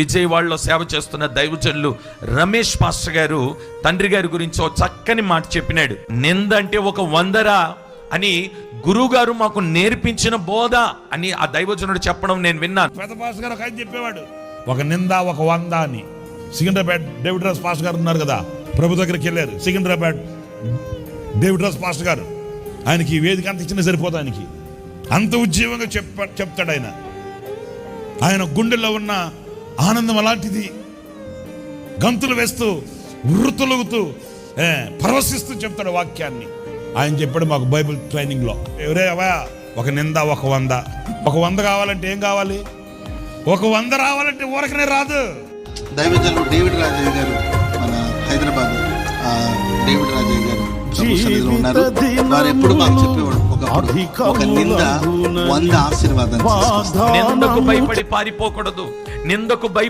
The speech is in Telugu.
విజయవాడలో సేవ చేస్తున్న దైవజనులు రమేష్ పాస్టర్ గారు తండ్రి గారి గురించి ఒక చక్కని మాట చెప్పినాడు. నింద అంటే ఒక వందరా అని గురువు గారు మాకు నేర్పించిన బోధ అని ఆ దైవజనుడు చెప్పడం నేను విన్నాను. పెద్ద పాస్టర్ గారు ఒక ఆయన చెప్పేవాడు, ఒక నింద ఒక వంద అని. సికింద్రాబాద్ డేవిడ్ రాజ్ పాస్టర్ గారు ఉన్నారు కదా, ప్రభు దగ్గరికి వెళ్ళారు. సికింద్రాబాద్ డేవిడ్ రాజ్ పాస్టర్ గారు, ఆయనకి ఈ వేదిక అంత ఇచ్చినా సరిపోదు. ఆయనకి అంత ఉజ్జీవంగా చెప్తాడు ఆయన. ఆయన గుండెల్లో ఉన్న ఆనందం అలాంటిది. గంతులు వేస్తూ వృత్తులుగుతూ పరవశిస్తూ చెప్తాడు వాక్యాన్ని. ఆయన చెప్పాడు మాకు బైబిల్ ట్రైనింగ్ లో, ఎవరే అవా ఒక నింద ఒక వంద. ఒక వంద కావాలంటే ఏం కావాలి? ఒక వంద రావాలంటే ఊరకనే రాదు. దైవజనులు డేవిడ్ రాజయ్య గారు, మన హైదరాబాద్ డేవిడ్ రాజయ్య గారు ఉన్నారు. వారు ఎప్పుడు మాకు చెప్పేవాడు, ఒక నింద 100 ఆశీర్వాదం. నిందకు భయపడి పారిపోకూడదు. నిందకు భయ